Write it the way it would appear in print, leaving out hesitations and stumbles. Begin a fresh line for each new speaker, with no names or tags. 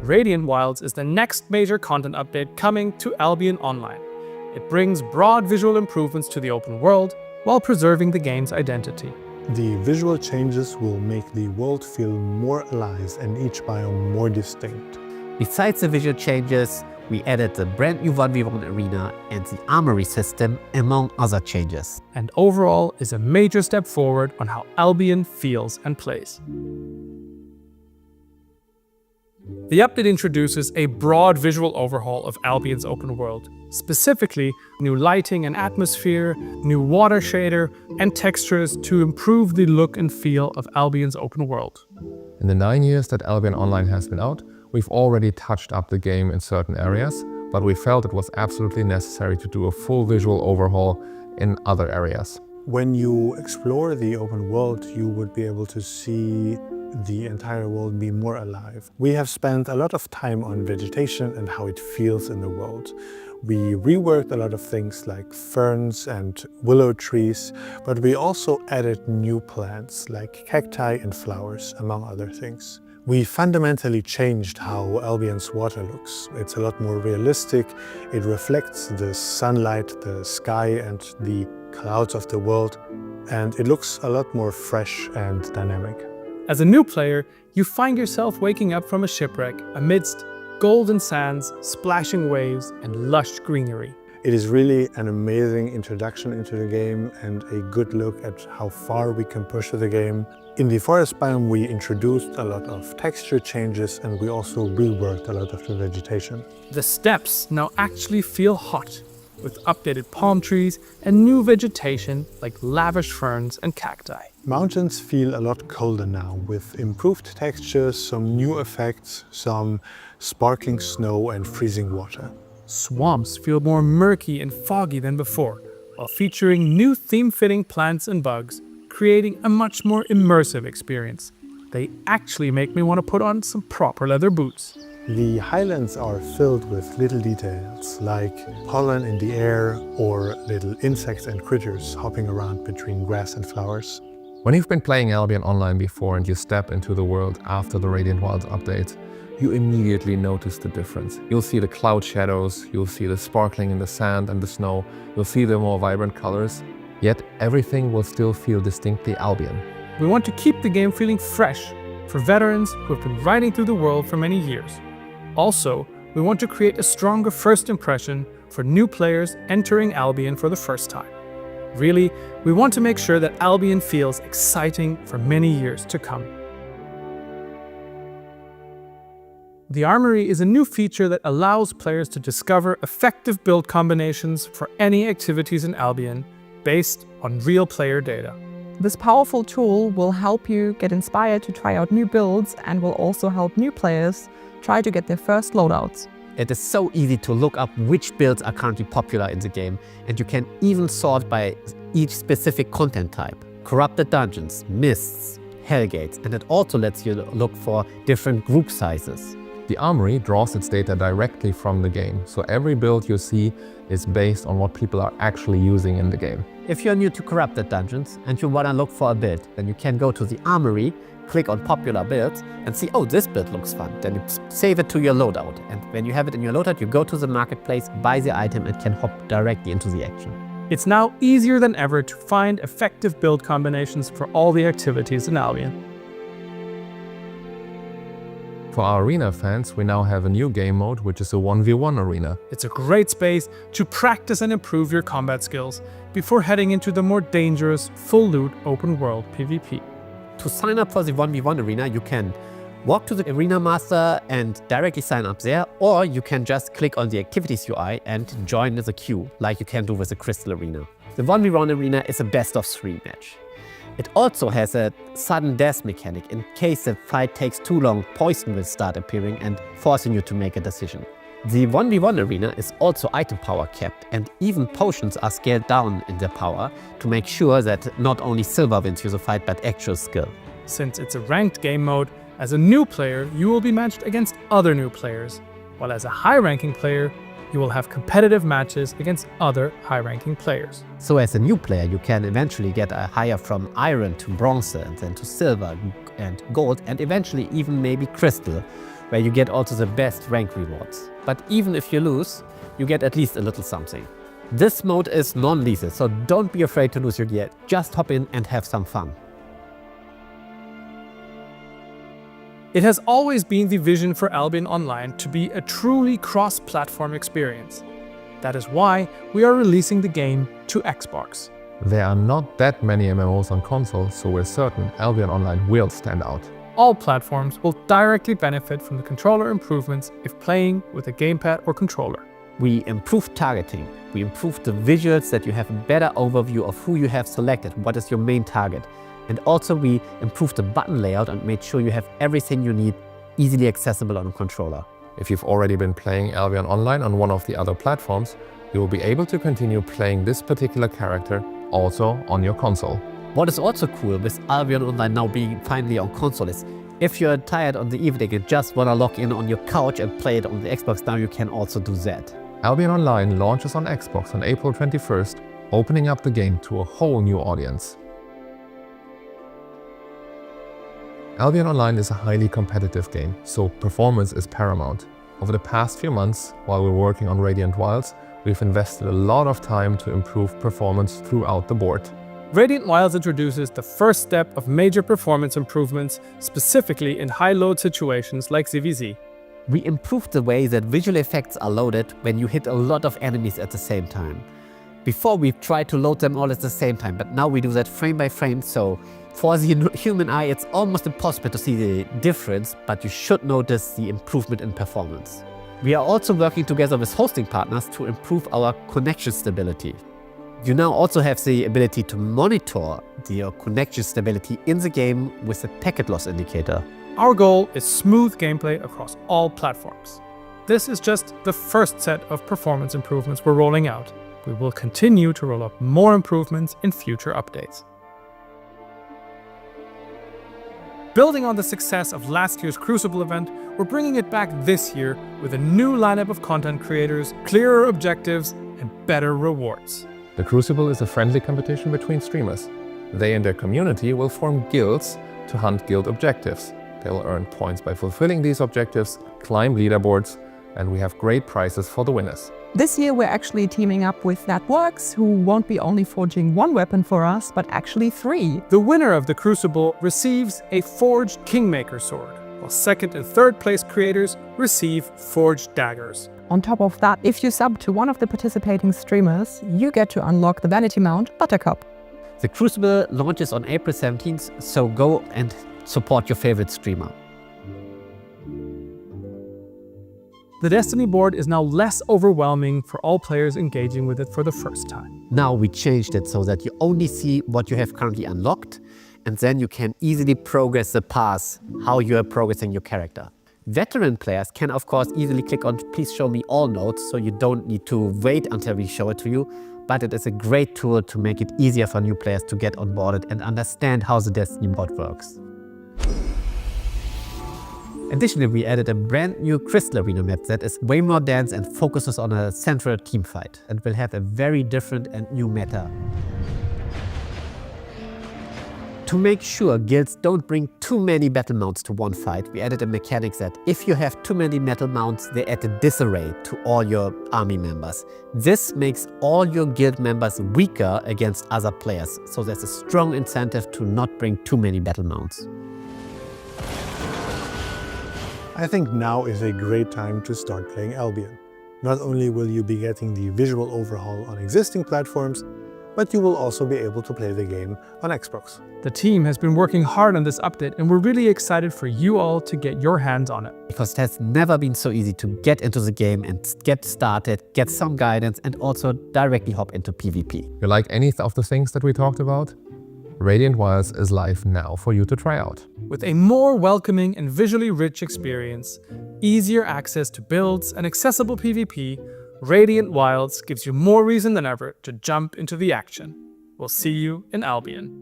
Radiant Wilds is the next major content update coming to Albion Online. It brings broad visual improvements to the open world while preserving the game's identity.
The visual changes will make the world feel more alive and each biome more distinct.
Besides the visual changes, we added the brand new 1v1 arena and the armory system, among other changes.
And overall is a major step forward on how Albion feels and plays. The update introduces a broad visual overhaul of Albion's open world. Specifically, new lighting and atmosphere, new water shader, and textures to improve the look and feel of Albion's open world.
In the 9 years that Albion Online has been out, we've already touched up the game in certain areas, but we felt it was absolutely necessary to do a full visual overhaul in other areas.
When you explore the open world, you would be able to see the entire world be more alive. We have spent a lot of time on vegetation and how it feels in the world. We reworked a lot of things like ferns and willow trees, but we also added new plants like cacti and flowers, among other things. We fundamentally changed how Albion's water looks. It's a lot more realistic. It reflects the sunlight, the sky, and the clouds of the world, and it looks a lot more fresh and dynamic.
As a new player, you find yourself waking up from a shipwreck amidst golden sands, splashing waves, and lush greenery.
It is really an amazing introduction into the game and a good look at how far we can push the game. In the forest biome, we introduced a lot of texture changes and we also reworked a lot of the vegetation.
The steppes now actually feel hot, with updated palm trees and new vegetation like lavish ferns and cacti.
Mountains feel a lot colder now, with improved textures, some new effects, some sparkling snow and freezing water.
Swamps feel more murky and foggy than before, while featuring new theme-fitting plants and bugs, creating a much more immersive experience. They actually make me want to put on some proper leather boots.
The highlands are filled with little details, like pollen in the air or little insects and critters hopping around between grass and flowers.
When you've been playing Albion Online before and you step into the world after the Radiant Wilds update, you immediately notice the difference. You'll see the cloud shadows, you'll see the sparkling in the sand and the snow, you'll see the more vibrant colors, yet everything will still feel distinctly Albion.
We want to keep the game feeling fresh for veterans who have been riding through the world for many years. Also, we want to create a stronger first impression for new players entering Albion for the first time. Really, we want to make sure that Albion feels exciting for many years to come. The Armory is a new feature that allows players to discover effective build combinations for any activities in Albion based on real player data.
This powerful tool will help you get inspired to try out new builds and will also help new players try to get their first loadouts.
It is so easy to look up which builds are currently popular in the game, and you can even sort by each specific content type. Corrupted dungeons, mists, hellgates, and it also lets you look for different group sizes.
The Armory draws its data directly from the game, so every build you see is based on what people are actually using in the game.
If you're new to Corrupted Dungeons and you want to look for a build, then you can go to the Armory, click on popular builds and see, oh, this build looks fun. Then you save it to your loadout. And when you have it in your loadout, you go to the marketplace, buy the item and can hop directly into the action.
It's now easier than ever to find effective build combinations for all the activities in Albion.
For our arena fans, we now have a new game mode, which is a 1v1 arena.
It's a great space to practice and improve your combat skills before heading into the more dangerous, full-loot open-world PvP.
To sign up for the 1v1 arena, you can walk to the Arena Master and directly sign up there, or you can just click on the Activities UI and join the queue, like you can do with the Crystal Arena. The 1v1 arena is a best-of-3 match. It also has a sudden death mechanic. In case the fight takes too long, poison will start appearing and forcing you to make a decision. The 1v1 arena is also item power capped, and even potions are scaled down in their power to make sure that not only silver wins you the fight, but actual skill.
Since it's a ranked game mode, as a new player, you will be matched against other new players, while as a high-ranking player, you will have competitive matches against other high-ranking players.
So as a new player, you can eventually get higher from iron to bronze and then to silver and gold and eventually even maybe crystal, where you get also the best rank rewards. But even if you lose, you get at least a little something. This mode is non-lethal, so don't be afraid to lose your gear. Just hop in and have some fun.
It has always been the vision for Albion Online to be a truly cross-platform experience. That is why we are releasing the game to Xbox.
There are not that many MMOs on console, so we're certain Albion Online will stand out.
All platforms will directly benefit from the controller improvements if playing with a gamepad or controller.
We improved targeting, we improved the visuals that you have a better overview of who you have selected, what is your main target. And also we improved the button layout and made sure you have everything you need easily accessible on a controller.
If you've already been playing Albion Online on one of the other platforms, you will be able to continue playing this particular character also on your console.
What is also cool with Albion Online now being finally on console is if you're tired on the evening and just want to log in on your couch and play it on the Xbox, now you can also do that.
Albion Online launches on Xbox on April 21st, opening up the game to a whole new audience. Albion Online is a highly competitive game, so performance is paramount. Over the past few months, while we're working on Radiant Wilds, we've invested a lot of time to improve performance throughout the board.
Radiant Wilds introduces the first step of major performance improvements, specifically in high-load situations like ZVZ.
We improved the way that visual effects are loaded when you hit a lot of enemies at the same time. Before we tried to load them all at the same time, but now we do that frame by frame, so for the human eye it's almost impossible to see the difference, but you should notice the improvement in performance. We are also working together with hosting partners to improve our connection stability. You now also have the ability to monitor your connection stability in the game with a packet loss indicator.
Our goal is smooth gameplay across all platforms. This is just the first set of performance improvements we're rolling out. We will continue to roll out more improvements in future updates. Building on the success of last year's Crucible event, we're bringing it back this year with a new lineup of content creators, clearer objectives, and better rewards.
The Crucible is a friendly competition between streamers. They and their community will form guilds to hunt guild objectives. They will earn points by fulfilling these objectives, climb leaderboards, and we have great prizes for the winners.
This year we're actually teaming up with That Works, who won't be only forging one weapon for us, but actually 3.
The winner of the Crucible receives a forged Kingmaker sword, while second and third place creators receive forged daggers.
On top of that, if you sub to one of the participating streamers, you get to unlock the vanity mount Buttercup.
The Crucible launches on April 17th, so go and support your favorite streamer.
The Destiny board is now less overwhelming for all players engaging with it for the first time.
Now we changed it so that you only see what you have currently unlocked, and then you can easily progress the path, how you are progressing your character. Veteran players can of course easily click on please show me all nodes, so you don't need to wait until we show it to you, but it is a great tool to make it easier for new players to get onboarded and understand how the Destiny board works. Additionally, we added a brand new Crystal Arena map that is way more dense and focuses on a central team fight and will have a very different and new meta. To make sure guilds don't bring too many battle mounts to one fight, we added a mechanic that if you have too many battle mounts, they add a disarray to all your army members. This makes all your guild members weaker against other players, so there's a strong incentive to not bring too many battle mounts.
I think now is a great time to start playing Albion. Not only will you be getting the visual overhaul on existing platforms, but you will also be able to play the game on Xbox.
The team has been working hard on this update, and we're really excited for you all to get your hands on it.
Because it has never been so easy to get into the game and get started, get some guidance, and also directly hop into PvP.
You like any of the things that we talked about? Radiant Wilds is live now for you to try out.
With a more welcoming and visually rich experience, easier access to builds, and accessible PvP, Radiant Wilds gives you more reason than ever to jump into the action. We'll see you in Albion.